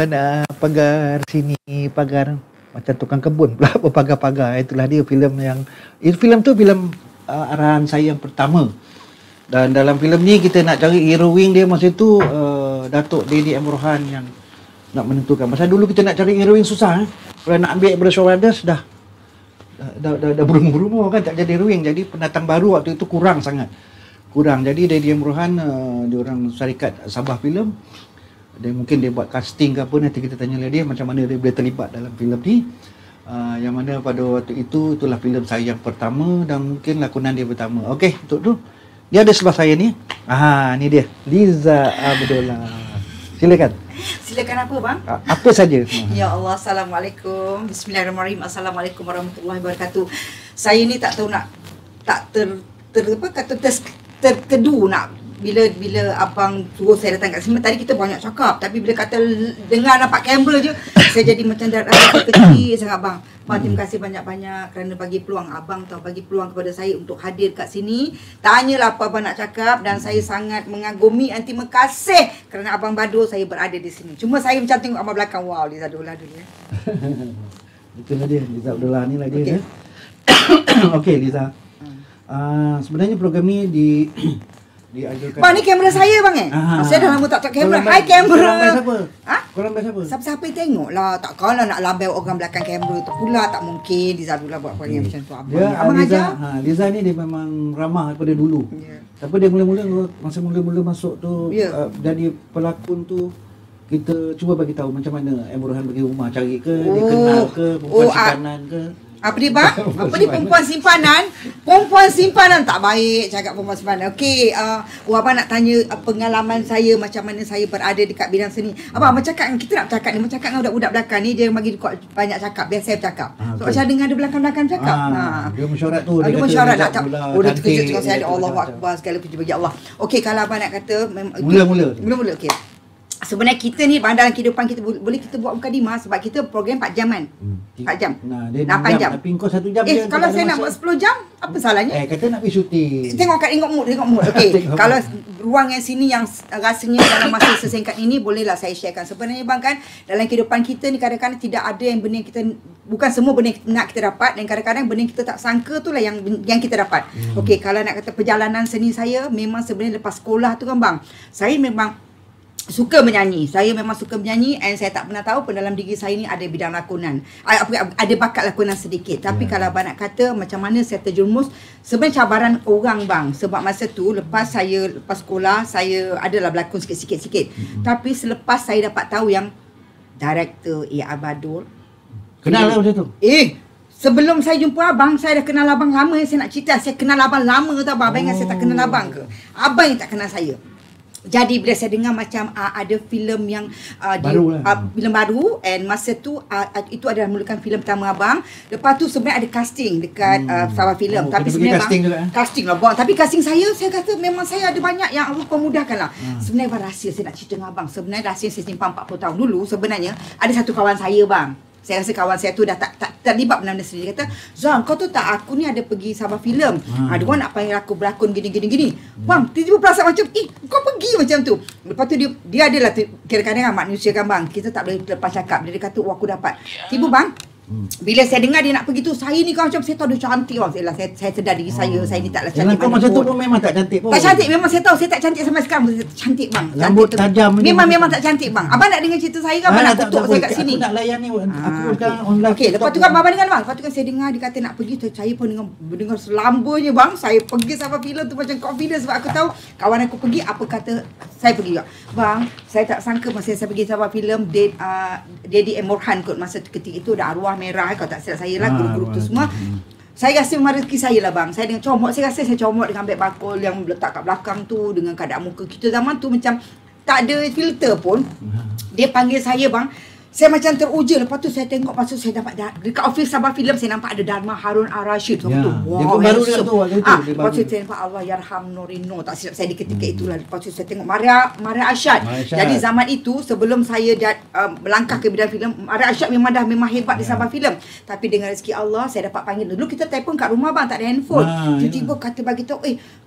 sana pagar, sini pagar, macam tukang kebun pula berpagar-pagar. Itulah dia filem yang filem tu filem arahan saya yang pertama. Dan dalam filem ni kita nak cari heroine dia masa tu Datuk Dedi Amrohan yang nak menentukan. Masa dulu kita nak cari heroine susah. Kalau nak ambil daripada Shaw Brothers dah berumur-umur kan, tak jadi heroine. Jadi pendatang baru waktu itu kurang sangat. Jadi Dedi Amrohan dia orang syarikat Sabah Filem. Dan mungkin dia buat casting ke apa, nanti kita tanya dia macam mana dia boleh terlibat dalam filem ni. Yang mana pada waktu itu itulah filem saya yang pertama dan mungkin lakonan dia pertama. Okey, untuk tu dia ada sebelah saya ni. Ni dia, Liza Abdullah. Silakan. Silakan apa bang? Apa saja. Ya Allah, Assalamualaikum. Bismillahirrahmanirrahim. Assalamualaikum warahmatullahi wabarakatuh. Saya ni tak tahu nak terkedu nak bila abang suruh saya datang kat sini. Tadi kita banyak cakap, tapi bila kata dengar nampak kamera je, saya jadi macam dah rasa kecil sangat bang. Bang, terima kasih banyak-banyak kerana bagi peluang abang atau bagi peluang kepada saya untuk hadir kat sini. Tanyalah apa abang nak cakap dan saya sangat mengagumi dan terima kasih kerana abang Badul saya berada di sini. Cuma saya macam tengok abang belakang, wow, Liza Abdullah dulu ya. Itulah dia, Liza Abdullah ni lah dia. Okey Liza. Sebenarnya program ni diajukan. Bang, ni kamera saya bang saya dah lama tak kamera. Hai kamera. Korang best apa? Siapa yang tengok lah. Takkanlah nak lambai orang belakang kamera tu pula. Tak mungkin Liza Abdullah buat perangai macam tu. Abang ajar. Liza ni dia memang ramah daripada dulu. Tapi dia masa mula-mula masuk tu jadi pelakon tu, kita cuba bagi tahu macam mana Amrohan pergi rumah cari ke, dia kenal ke, perempuan simpanan ke. Apa dia bang? Apa dia perempuan simpanan? Perempuan simpanan tak baik cakap perempuan simpanan. Okey, abang nak tanya pengalaman saya macam mana saya berada dekat bidang seni. Abang cakap, kita nak bercakap ni, cakap dengan budak-budak belakang ni, dia bagi banyak cakap, biar saya bercakap. So macam dengar ada belakang-belakang cakap. Dia mesyuarat tu, dia mesyuarat nak tak. Dia terkejut dengan saya, Allahu Akbar, segala puji bagi Allah. Okey, kalau abang nak kata mula-mula okey. Sebenarnya kita ni dalam kehidupan kita boleh kita buat mukadimah sebab kita program 4 jaman. 4 jam. 8 jam. Tapi kau 1 jam je. Kalau saya nak buat 10 jam, apa salahnya? Kata nak pergi syuting. Tengok mood. Okey. Kalau ruang yang sini yang rasanya dalam masa sesingkat ini bolehlah saya sharekan. Sebenarnya bang kan, dalam kehidupan kita ni kadang-kadang tidak ada yang benda yang kita, bukan semua benda yang nak kita dapat, dan kadang-kadang benda yang kita tak sangka tu lah yang kita dapat. Okey, kalau nak kata perjalanan seni saya, memang sebenarnya lepas sekolah tu kan bang, saya memang suka menyanyi. Saya memang suka menyanyi and saya tak pernah tahu pun dalam diri saya ni ada bidang lakonan. Ada bakat lakonan sedikit. Tapi kalau abang nak kata macam mana saya terjerumus, sebenarnya cabaran orang bang. Sebab masa tu lepas sekolah, saya adalah berlakon sikit-sikit. Tapi selepas saya dapat tahu yang director Badul. Kenal lah macam tu? Sebelum saya jumpa abang, saya dah kenal abang lama. Saya nak cerita, saya kenal abang lama tau bang. Abang ingat saya tak kenal abang ke? Abang yang tak kenal saya. Jadi bila saya dengar macam ada filem yang filem baru, and masa tu itu adalah mulakan filem pertama abang. Lepas tu sebenarnya ada casting dekat Sabah Filem. Tapi sebenarnya casting lah bang. Tapi casting saya kata memang saya ada banyak yang Allah pemudahkan lah. Sebenarnya abang rahsia saya nak cerita dengan abang. Sebenarnya rahsia saya simpan 40 tahun dulu. Sebenarnya ada satu kawan saya bang. Saya rasa kawan saya tu dah tak terlibat benda sendiri. Dia kata, Zan, kau tu tak, aku ni ada pergi Sabah Filem. Dia orang nak panggil aku berlakon gini. Bang, tiba-tiba perasaan macam, kau pergi macam tu. Lepas tu dia adalah, kadang-kadang manusia kan bang, kita tak boleh lepas cakap. Dia kata, aku dapat. Tiba bang, bila saya dengar dia nak pergi tu, saya ni kan macam saya tahu dia cantik bang. Saya sedar diri saya ni taklah cantik. Kau masa tu pun memang tak cantik pun. Tak cantik, memang saya tahu saya tak cantik sampai sekarang. Cantik bang. Rambut tajam. Memang tak cantik bang. Abang nak dengar cerita saya kan? Abang nak kutuk saya kat sini. Aku nak layan ni. Aku sekarang online. Okey, lepas tu kan abang dengar bang. Lepas tu kan saya dengar dia kata nak pergi tu, saya pun dengar selambanya bang. Saya pergi Sabah Filem tu macam confidence sebab aku tahu kawan aku pergi, apa kata saya pergi juga. Bang, saya tak sangka masa saya pergi Sabah Filem, Dedi Amrohan kot masa ketika itu dah arwah merah kalau tak silap saya lah, guru-guru tu semua. Saya rasa memang rezeki saya lah bang. Saya dengan comot, saya rasa saya comot dengan beg bakul yang letak kat belakang tu, dengan keadaan muka kita zaman tu macam tak ada filter pun. Dia panggil saya bang, Saya macam teruja. Lepas tu saya tengok, lepas tu saya dapat dekat office Sabah Film saya nampak ada Dharma Harun Ar-Rasyid. Lepas tu Dia pun baru juga tu waktu itu. Lepas tu saya nampak Allah Yarham Norino, tak silap saya di ketika itulah. Lepas tu saya tengok Maria Arsyad. Jadi zaman itu sebelum saya melangkah ke bidang filem, Maria Arsyad memang hebat di Sabah Film. Tapi dengan rezeki Allah saya dapat panggil. Dulu kita telefon kat rumah bang, tak ada handphone. Tiba-tiba kata bagi tahu,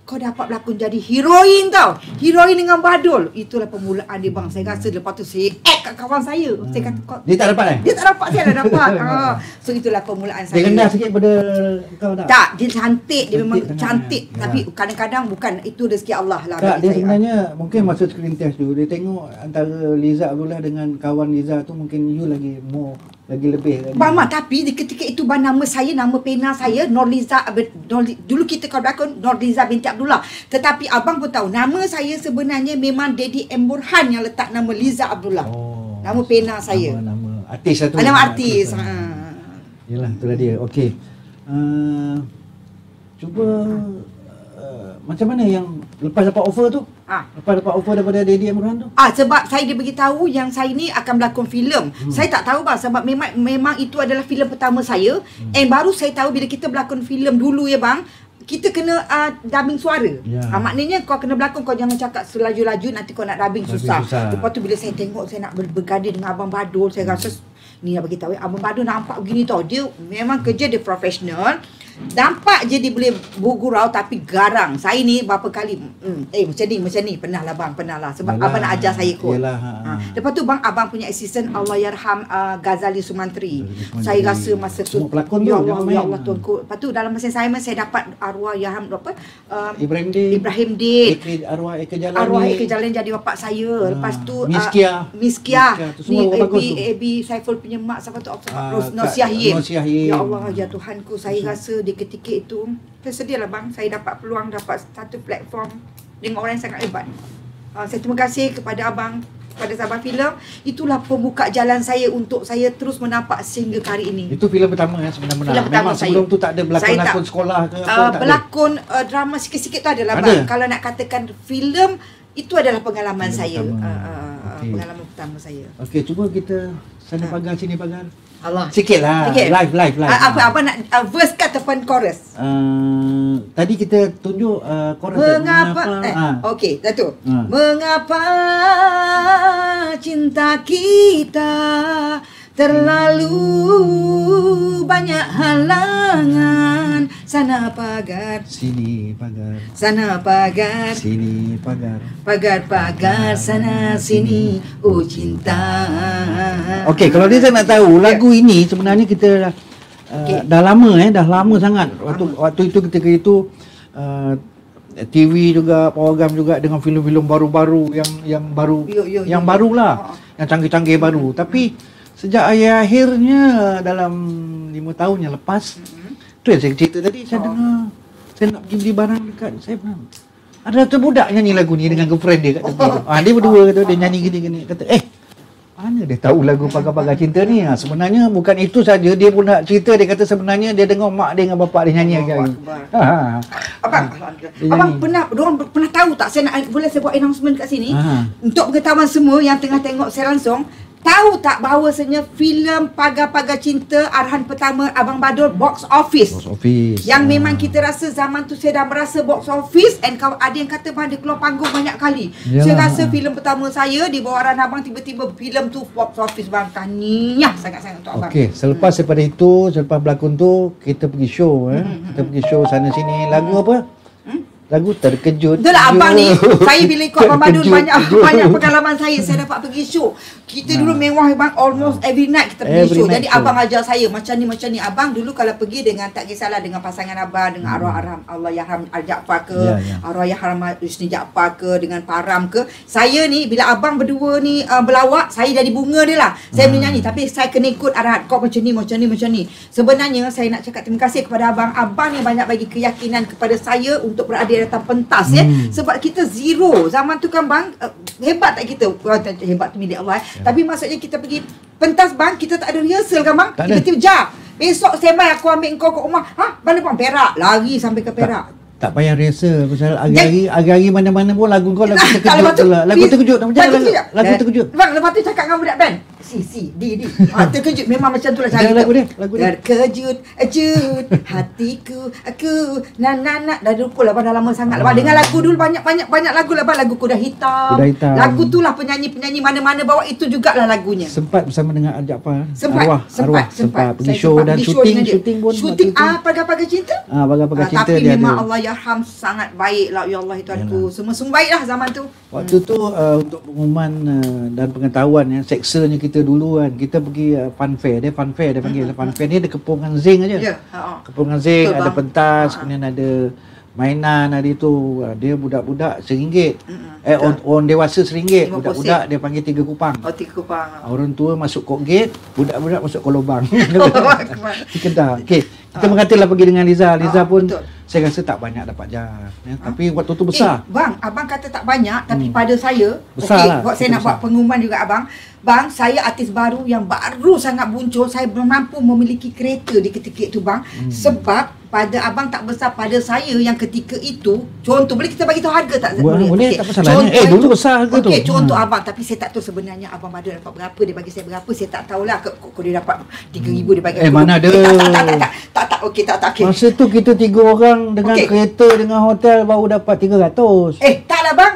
kau dapat berlakon jadi heroin tau. Heroin dengan Badul. Itulah permulaan dia bang. Saya rasa lepas tu saya act kat kawan saya. Saya kata dia tak dapat Dia tak dapat, saya dah dapat. So itulah permulaan saya. Dia rendah sikit pada kau tak? Tak, dia cantik, dia memang cantik. Ya. Tapi kadang-kadang bukan, itu rezeki Allah lah. Tak, dia sebenarnya mungkin masa screen test tu dia tengok antara Liza Abdullah dengan kawan Liza tu mungkin you lagi lebih kan. Bang, tapi di ketika itu bang, nama saya, nama pena saya Norliza. Dulu kita kalau berlakon Norliza binti Abdullah. Tetapi abang pun tahu nama saya sebenarnya memang Dedi M. Burhan yang letak nama Liza Abdullah. Nama pena saya. Nama artis lah tu. Nama artis. Yalah, itulah dia. Okey. Cuba macam mana yang lepas dapat offer tu? Lepas dapat offer daripada Dedi M. Burhan tu? Sebab saya dia beritahu yang saya ni akan berlakon filem. Saya tak tahu bang, sebab memang itu adalah filem pertama saya. And baru saya tahu bila kita berlakon filem dulu ya bang, kita kena dubbing suara. Maknanya kau kena berlakon, kau jangan cakap selaju-laju, nanti kau nak dubbing susah. Lepas tu bila saya tengok saya nak bergadir dengan Abang Badul, saya rasa ni nak bagi tahu Abang Badul nampak begini tau. Dia memang kerja dia profesional. Nampak je dia boleh bergurau tapi garang. Saya ni berapa kali macam ni pernah lah bang, pernah lah. Sebab abang nak ajar saya kot. Lepas tu bang, abang punya assistant Allah Yarham Ghazali Sumantri. Saya rasa masa tu ya Allah tuanku. Lepas tu dalam masa saya dapat arwah Yarham Ibrahim Did. Arwah Eka Jalani jadi bapak saya. Lepas tu Miskia. Ni Abi Saiful punya mak, siapa tu? Nosiahim. Ya Allah ya Tuhanku, saya rasa di ketika itu tersedia lah bang, saya dapat peluang, dapat satu platform dengan orang yang sangat hebat. Saya terima kasih kepada abang, kepada Sabah Film. Itulah pembuka jalan saya untuk saya terus menapak sehingga hari ini. Itu filem pertama ya sebenarnya. Memang sebelum tu tak ada berlakon sekolah ke apa? Berlakon drama sikit-sikit tu adalah bang. Kalau nak katakan filem, itu adalah pengalaman saya. Pengalaman pertama saya. Okey, cuba kita sana pagar sini pagar. Allah. Sikit lah. Live. Apa nak verse ke ataupun chorus? Tadi kita tunjuk chorus. Mengapa? Okey, dah tu. Mengapa cinta kita terlalu banyak halangan, sana pagar, sini pagar, sana pagar, sini pagar, pagar-pagar sana sini, oh cinta. Okey, kalau dia nak tahu lagu ini sebenarnya kita dah lama sangat. Waktu itu ketika itu TV juga, program juga dengan filem-filem baru-baru yang baru, yang barulah, yang canggih-canggih baru. Tapi sejak akhirnya dalam 5 tahun yang lepas, tu yang saya cerita tadi, saya dengar, saya nak pergi beli barang dekat, saya faham ada satu budak nyanyi lagu ni dengan girlfriend dia kat tepi. Dia berdua kata, dia nyanyi gini-gini, kata mana dia tahu lagu Pagar-Pagar Cinta ni? Sebenarnya bukan itu saja, dia pun nak cerita, dia kata sebenarnya dia dengar mak dia dengan bapak dia nyanyi lagi. Abang pernah tahu tak, saya nak boleh saya buat announcement kat sini untuk pengetahuan semua yang tengah tengok saya langsung. Tahu tak bahawasanya filem Pagar-Pagar Cinta arahan pertama Abang Badul box office. Yang memang kita rasa zaman tu saya dah merasa box office, and ada yang kata bang dia keluar panggung banyak kali. Saya rasa filem pertama saya di bawah arahan abang, tiba-tiba filem tu box office bang. Tahniah sangat-sangat untuk abang. Okey, selepas daripada itu, selepas berlakon tu kita pergi show kita pergi show sana sini. Lagu apa? Lagu Terkejut. Itulah abang ni, saya bila ikut Abang Badul banyak pengalaman saya dapat pergi show. Kita dulu mewah bang, almost every night kita pergi show. Jadi abang ajar saya macam ni. Abang dulu kalau pergi dengan, tak kisahlah dengan pasangan abang, dengan arwah Allah Yarham Al-Jaafar ke, arwah Yarham Husni Jaafar ke, dengan Param ke. Saya ni bila abang berdua ni berlawak, saya jadi bunga dia lah. Saya boleh nyanyi tapi saya kena ikut arahan kau macam ni. Sebenarnya saya nak cakap terima kasih kepada abang. Abang yang banyak bagi keyakinan kepada saya untuk berada di atas pentas sebab kita zero zaman tu kan bang. Hebat tak kita? Hebat tu milik Allah. Tapi maksudnya kita pergi pentas bang, kita tak ada rehearsal kan bang. Tiba-tiba besok sembang aku ambil kau ke rumah. Mana bang? Perak. Lari sampai ke Perak. Tak payah rehearsal pasal hari-hari mana-mana pun lagu kau lagu terkejut. Lagu terkejut. Lagu terkejut. Bang, lepas tu cakap dengan budak band, D. Terkejut memang macam tu lah cara Lagu dia. Terkejut hatiku aku dah lupa lah dah lama sangat lah. Dengan lagu dulu banyak lagu lah bang. Lagu Kuda Hitam. Lagu tu lah penyanyi mana-mana bawa itu jugalah lagunya. Sempat bersama dengan Ajak apa? Sempat pergi show dan syuting pun. Pagar-pagar cinta. Pagar-pagar cinta tapi dia memang ada. Allah yarham sangat baik lah ya Allah itu aku. Semua baik lah zaman tu. Waktu tu untuk pengumuman dan pengetahuan seksanya kita dulu kan, kita pergi fun fair dia panggil. Fun fair ni ada kepungan zinc aja. Ya. Kepungan zinc, Betul, ada bang. pentas, kemudian ada mainan hari tu. Dia budak-budak RM1. Orang dewasa RM1. 50 Budak-budak dia panggil 3 kupang. 3 kupang. Orang tua masuk kok gate, budak-budak masuk kok lubang. Akbar. Di Kedah. Okey, kita mengatalah pergi dengan Liza. Liza pun betul. saya rasa tak banyak dapat jas. Tapi waktu tu besar. Bang, abang kata tak banyak tapi pada saya Besar lah. buat saya nak buat pengumuman juga abang. Bang, saya artis baru yang baru sangat muncul. Saya belum mampu memiliki kereta di ketika itu bang. Sebab pada abang tak besar pada saya yang ketika itu. Contoh, boleh kita bagi tahu harga tak? Boleh, Okey. tak masalah. Dulu besar harga tu. Okey, contoh abang. Tapi saya tak tahu sebenarnya abang Badul dapat berapa. Dia bagi saya berapa. Saya tak tahulah. Kok dia dapat 3,000 dia bagi. Mana ada. Tak. Okey, tak. Okay. Masa tu kita 3 orang dengan kereta, dengan hotel baru dapat 300. Taklah bang.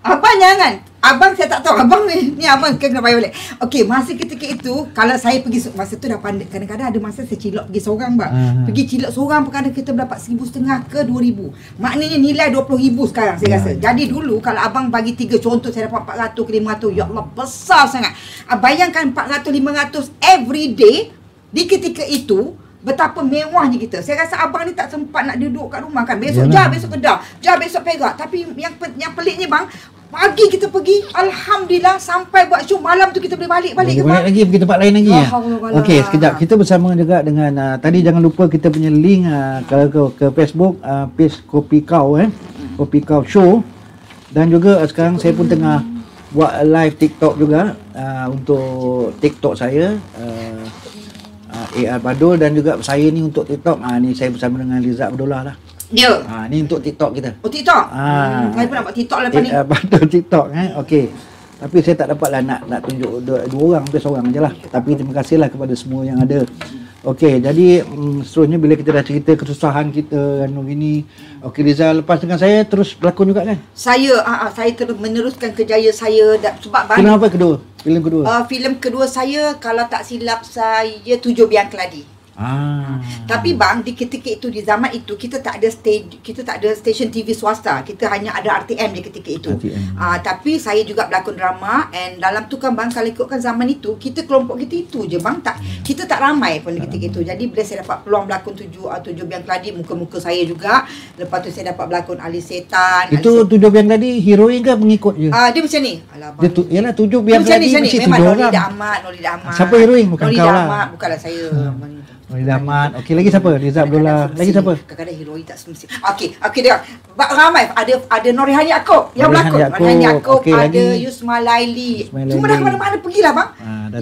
Abang jangan. Abang saya tak tahu. Abang ni abang kena bayar balik. Okey, masa ketika itu kalau saya pergi masa tu dah pandai, kadang-kadang ada masa saya cilok pergi seorang bang. Pergi cilok seorang pun kadang kita dapat 1,500 ke 2,000. Maknanya nilai 20,000 sekarang saya rasa. Jadi dulu kalau abang bagi 3 contoh saya dapat 400 ke 500. Ya Allah, besar sangat. Bayangkan 400 500 every day di ketika itu. Betapa mewahnya kita. Saya rasa abang ni tak sempat nak duduk kat rumah kan. Besok besok Kedah, besok Perak. Tapi yang peliknya bang, pagi kita pergi, alhamdulillah sampai buat show, malam tu kita boleh balik ke bang. Lagi pergi tempat lain lagi ya. Okey, sekejap kita bersama juga dengan tadi jangan lupa kita punya link kalau ke Facebook page Kopi Kau Kopi Kau Show, dan juga sekarang saya pun tengah buat live TikTok juga untuk TikTok saya AR Badul, dan juga saya ni untuk TikTok. Ni saya bersama dengan Liza Abdullah lah. Ya. Ni untuk TikTok kita. Oh TikTok. Saya pun nak buat TikTok lepas ni. Badul TikTok Okey. Tapi saya tak dapatlah nak tunjuk dua orang, hampir seorang je lah. Tapi terima kasihlah kepada semua yang ada. Okey, jadi seterusnya bila kita dah cerita kesusahan kita kan begini. Okey, Liza lepas dengan saya terus berlakon juga kan? Saya terus meneruskan kerjaya saya sebab banyak. Kenapa kedua? Filem kedua? Filem kedua saya kalau tak silap saya 7 Biang Keladi. Tapi bang, di ketika itu, di zaman itu kita tak ada stesen TV swasta. Kita hanya ada RTM di ketika itu. Tapi saya juga berlakon drama, and dalam tu kan bang, kalau ikutkan zaman itu kita kelompok kita itu je bang, kita tak ramai pun di ketika itu. Jadi bila saya dapat peluang berlakon 7 Biang Keladi, muka-muka saya juga. Lepas tu saya dapat berlakon Ali Setan. Itu 7 Biang Keladi heroin ke pengikut je? Dia macam ni. Dia yalah 7 Biang Keladi mesti 7 orang. Nolida Ahmad. Siapa heroin? Bukan kau lah. Ahmad, bukanlah saya. Nolida Ahmad. Okey, lagi siapa? Liza Abdullah. Lagi siapa? Kadang-kadang heroin tak semesti. Okey dia. Ramai ada Norihan Yaakob yang berlakon. Norihan Yaakob, ada Yusma Laili. Cuma dah ke mana-mana pergilah bang.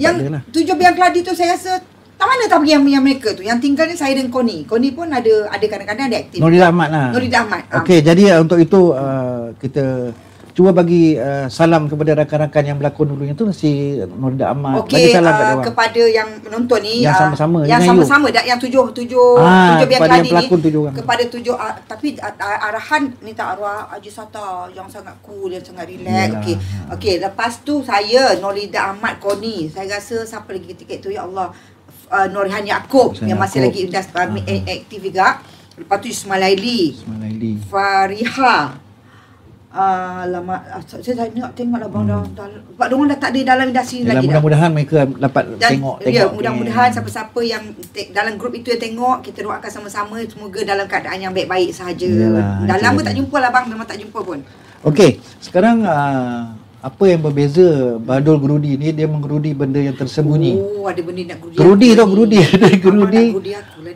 Yang 7 Biang Keladi tu saya rasa tak mana tak pergi yang mereka tu. Yang tinggal ni saya dan Koni. Koni pun ada kadang-kadang ada aktif. Nolida Ahmad lah. Nolida Ahmad. Okey, jadi untuk itu kita cuba bagi salam kepada rakan-rakan yang berlakon dulunya tu, si Nolida Ahmad. Okey, bagi salam kat dia. Kepada yang menonton ni yang sama-sama, yang sama-sama yang tujuh Biang Keladi ni kepada 7 tapi arahan ni tak arwah Haji Sata yang sangat cool, yang sangat relax. Okey, lepas tu saya Nolida Ahmad, Koni, saya rasa siapa lagi ketika itu ya Allah, Norihan Yaakob yang masih lagi aktif juga. Lepas tu Ismail Laili, Fariha. Lama saya tengoklah bang dah sebab diorang dah tak ada dalam industri lagi. Mudah-mudahan mereka dapat tengok. Ya, mudah-mudahan siapa-siapa yang dalam grup itu yang tengok, kita doakan sama-sama semoga dalam keadaan yang baik-baik sahaja. Dah lama tak jumpa lah bang, memang tak jumpa pun. Okey, sekarang apa yang berbeza Badul gerudi ni? Dia menggerudi benda yang tersembunyi. Ada benda nak gerudi. Gerudi.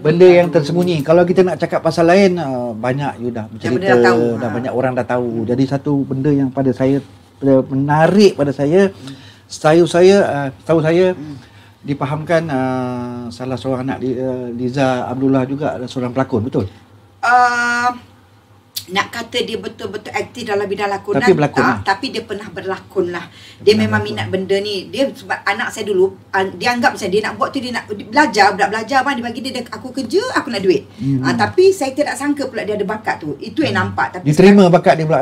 Benda yang tersembunyi. Kalau kita nak cakap pasal lain, banyak you dah bercerita, dah banyak orang dah tahu. Jadi satu benda yang pada saya menarik pada saya, tahu saya dipahamkan salah seorang anak Liza Abdullah juga seorang pelakon, betul? nak kata dia betul-betul aktif dalam bidang lakonan, Tapi berlakon lah. tapi dia pernah berlakon lah. Dia memang minat benda ni. Dia sebab anak saya dulu, dia anggap macam dia nak buat tu, dia nak belajar, budak belajar bang, dia bagi dia aku kerja, aku nak duit. Tapi saya tidak sangka pula dia ada bakat tu. Itu yang nampak. Tapi Diterima bakat dia pula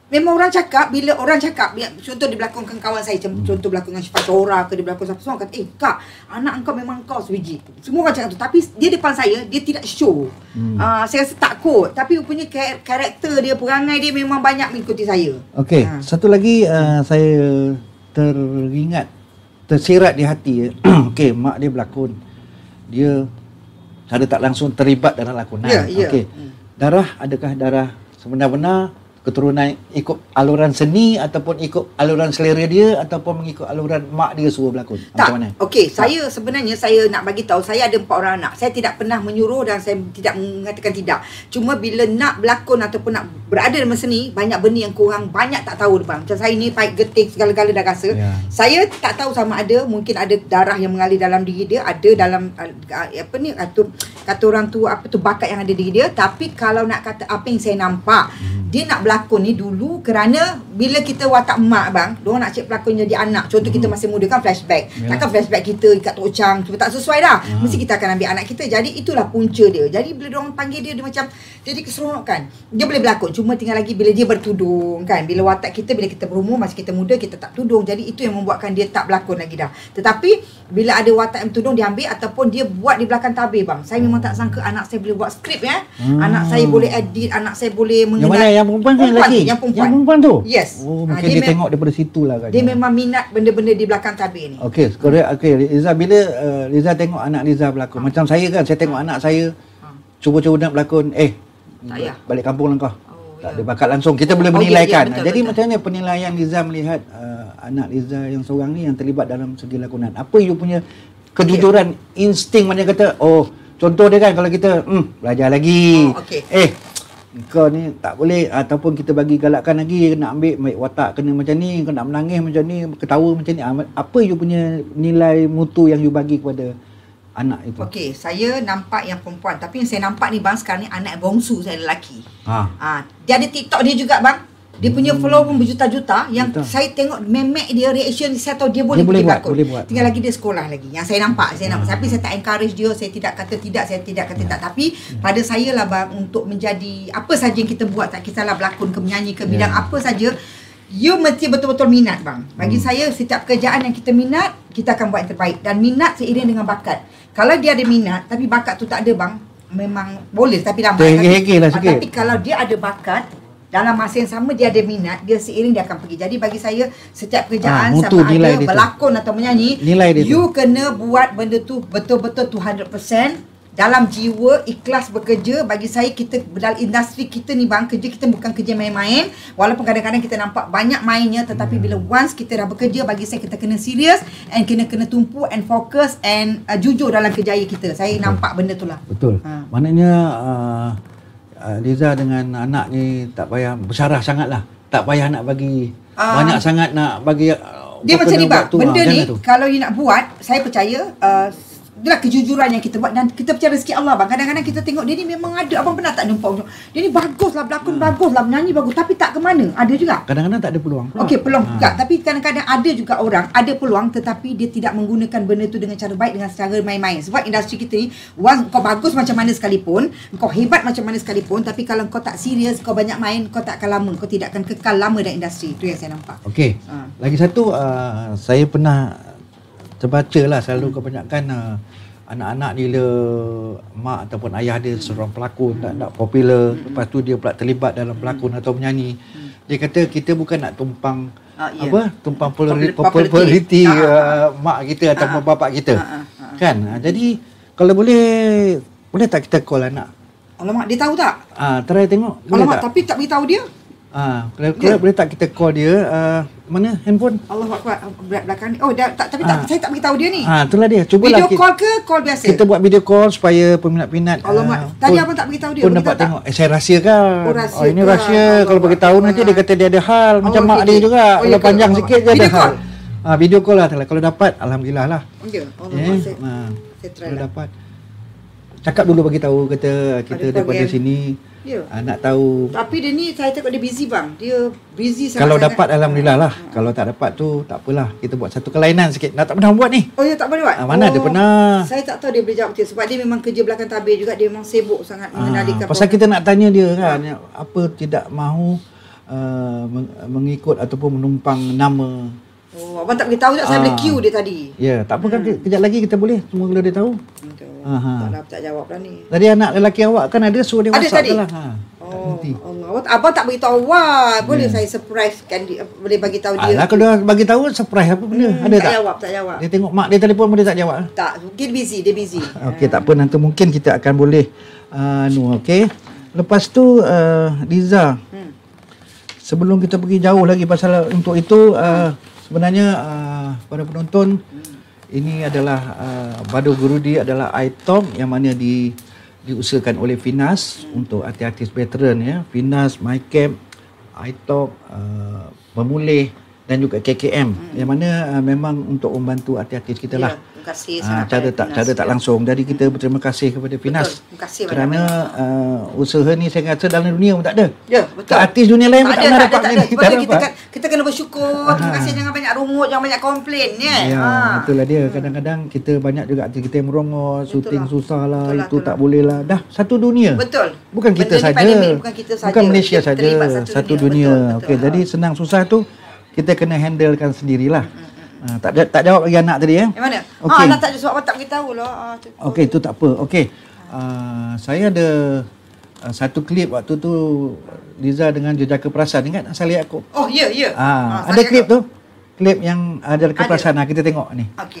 memang orang cakap, bila orang cakap, contoh dia berlakonkan kawan saya, contoh berlakon dengan Syifa Shora ke, dia berlakon siapa, semua kata, kak, anak engkau memang kau sebiji. Semua orang cakap tu. Tapi dia depan saya, dia tidak show. Saya rasa takut. Tapi rupanya karakter dia, perangai dia memang banyak mengikuti saya. Okey, satu lagi saya teringat, tersirat di hati. Okey, mak dia berlakon. Dia ada tak langsung terlibat dalam lakonan. Okey. Darah, adakah darah sebenar-benar keturunan ikut aluran seni ataupun ikut aluran selera dia ataupun mengikut aluran mak dia suruh berlakon? Tak. Macam mana? Okey, saya sebenarnya saya nak bagi tahu, saya ada 4 orang anak. Saya tidak pernah menyuruh dan saya tidak mengatakan tidak. Cuma bila nak berlakon ataupun nak berada dalam seni, banyak benda yang kurang banyak tak tahu depan. Macam saya ni pahit getih segala-gala dah rasa. Saya tak tahu sama ada mungkin ada darah yang mengalir dalam diri dia, ada dalam kata orang tu bakat yang ada di diri dia. Tapi kalau nak kata apa yang saya nampak, dia nak berlakon ni dulu kerana bila kita watak mak bang, diorang nak cek pelakon jadi anak. Contoh kita masih muda kan flashback. Takkan flashback kita ikat Tok Chang, tak sesuai dah. Mesti kita akan ambil anak kita. Jadi itulah punca dia. Jadi bila diorang panggil dia, dia macam jadi keseronokan. Dia boleh berlakon. Cuma tinggal lagi bila dia bertudung kan. Bila watak kita, bila kita berumur, masa kita muda, kita tak tudung. Jadi itu yang membuatkan dia tak berlakon lagi dah. Tetapi bila ada watak yang tudung, dia ambil ataupun dia buat di belakang tabir bang. Saya memang tak sangka anak saya boleh buat skrip ya. Anak saya boleh edit, anak saya boleh mengenal. Yang mana? Yang perempuan ke lelaki? Yang perempuan. Yang perempuan tu? Yes. Oh, mungkin dia tengok daripada situ lah kan. Dia memang minat benda-benda di belakang tabir ni. Okey, korek. Okey, Liza, bila Liza tengok anak Liza berlakon, macam saya kan, saya tengok anak saya cuba-cuba nak berlakon, balik kampung lah kau. Tak ada bakat langsung. Kita boleh menilaikan. Betul, jadi betul. macam mana penilaian Liza melihat anak Liza yang seorang ni yang terlibat dalam segi lakonan? Apa you punya kejujuran, insting mana kata, contoh dia kan kalau kita belajar lagi. Kau ni tak boleh, ataupun kita bagi galakkan lagi, nak ambil watak kena macam ni, kau nak menangis macam ni, ketawa macam ni. Apa you punya nilai mutu yang you bagi kepada anak itu? Okey, saya nampak yang perempuan, tapi yang saya nampak ni bang sekarang ni anak bongsu saya lelaki. Dia ada TikTok dia juga bang. Dia punya follower pun berjuta-juta. Yang saya tengok memek dia, reaction, saya tahu dia boleh berlakon. Tinggal lagi dia sekolah lagi. Yang saya nampak, Tapi saya tak encourage dia, saya tidak kata tidak, saya tidak kata tak. Tapi pada saya lah bang, untuk menjadi apa saja yang kita buat, tak kisahlah berlakon ke menyanyi ke bidang apa saja, you mesti betul-betul minat bang. Bagi saya, setiap pekerjaan yang kita minat, kita akan buat yang terbaik. Dan minat seiring dengan bakat. Kalau dia ada minat, tapi bakat tu tak ada bang, memang boleh tapi lambat. Tapi kalau dia ada bakat, dalam masa yang sama dia ada minat, dia seiring dia akan pergi. Jadi bagi saya, setiap pekerjaan sama ada berlakon atau menyanyi, you kena buat benda tu betul-betul 200% dalam jiwa, ikhlas bekerja. Bagi saya, kita dalam industri kita ni bang, kerja kita bukan kerja main-main. Walaupun kadang-kadang kita nampak banyak mainnya, tetapi bila once kita dah bekerja, bagi saya kita kena serius and kena tumpu and fokus and jujur dalam kerjaya kita. Saya nampak benda tu lah. Betul. Maknanya Liza dengan anak ni tak payah bersyarah sangat lah. Tak payah nak bagi banyak sangat, nak bagi dia macam ni bang, benda ni kalau you nak buat, saya percaya itulah kejujuran yang kita buat. Dan kita percaya rezeki Allah bang. Kadang-kadang kita tengok dia ni memang ada. Abang pernah tak nampak dia ni bagus lah berlakon, bagus lah menyanyi bagus, tapi tak ke mana. Ada juga kadang-kadang tak ada peluang. Okey, peluang juga. Tapi kadang-kadang ada juga orang ada peluang, tetapi dia tidak menggunakan benda tu dengan cara baik, dengan cara main-main. Sebab industri kita ni, once kau bagus macam mana sekalipun, kau hebat macam mana sekalipun, tapi kalau kau tak serius, kau banyak main, kau tak akan lama, kau tidak akan kekal lama dalam industri. Itu yang saya nampak. Okey. Lagi satu, saya pernah terbaca lah, selalu kebanyakan anak-anak bila mak ataupun ayah dia seorang pelakon tak popular, lepas tu dia pula terlibat dalam pelakon atau menyanyi, dia kata kita bukan nak tumpang tumpang populariti mak kita atau bapak kita kan. Jadi kalau boleh tak kita call anak? Alamak, dia tahu tak? Try tengok. Alamak, tapi tak beritahu dia. Kalau boleh tak kita call dia, mana handphone? Allahuakbar, belakang ni. Tapi saya tak beritahu dia ni. Itulah dia. Cubalah video call ke call biasa? Kita buat video call supaya peminat-peminat. Alamak, tadi abang tak beritahu dia. Pun dapat tengok. Saya rahsia kan. Rahsia ini rahsia. Kalau beritahu nanti dia kata dia ada hal. Macam mak dia juga. Kalau panjang sikit dia ada hal. Video call lah. Kalau dapat, alhamdulillah lah. Saya try kalau dapat, cakap dulu bagi tahu, kata kita daripada sini Ya. Nak tahu. Tapi dia ni saya tengok dia busy bang. Dia busy sangat. Kalau dapat alhamdulillah lah. Kalau tak dapat tu tak apalah. Kita buat satu kelainan sikit. Tak pernah buat ni. Oh ya, tak boleh buat? Mana ada pernah. Saya tak tahu dia boleh jawab kita. Sebab dia memang kerja belakang tabir juga. Dia memang sibuk sangat mengendalikan. Pasal kita nak tanya dia kan. Apa tidak mahu mengikut ataupun menumpang nama. Oh, abang tak beritahu tak saya boleh queue dia tadi. Ya, tak apa kan kejap lagi kita boleh. Semua kalau dia tahu. Betul. Aha. Tak jawab dah ni. Tadi anak lelaki awak kan ada suruh dia Ada WhatsApp tadi? lah. Oh, Allah. Abang tak beritahu awak. Boleh saya surprise kan dia, boleh bagi tahu dia. Alah, kalau dia bagi tahu surprise apa benda? Ada tak? Tak jawab. Dia tengok mak dia telefon pun dia tak jawab. Tak, mungkin dia busy. Okey, tak apa, nanti mungkin kita akan boleh okey. Lepas tu Liza. Sebelum kita pergi jauh lagi pasal untuk itu sebenarnya para penonton ini adalah Badu Gurudi adalah item yang mana diusahakan oleh Finas untuk artis-artis veteran ya. Finas, MyCamp, iTalk, Memulih dan juga KKM yang mana memang untuk membantu artis-artis kita lah. Terima kasih sangat Cara tak langsung. Jadi kita berterima kasih kepada Finas. Terima kasih kerana usaha ni saya rasa dalam dunia pun tak ada. Ya, betul. Artis dunia lain pun tak pernah dapat ni. Kita kena bersyukur. Terima kasih, jangan banyak rungut, jangan banyak komplain ya. Betul lah dia. Kadang-kadang kita banyak juga artis kita yang merongos, syuting susah lah, itu tak boleh lah. Dah satu dunia. Betul. Bukan kita saja. Bukan Malaysia saja. Satu dunia. Okey, jadi senang susah tu kita kena handlekan sendirilah. Tak jawab lagi anak tadi ya. Yang mana? Okay. Anak tak sebab tak beritahu lah. Okey, itu tak apa. Okey. Saya ada satu klip waktu tu Liza dengan Jejaka Perasan. Ingat Salih Yaakob? Oh, ya. Ada klip tu. Klip yang Jejaka Perasan. Kita tengok ni. Okey.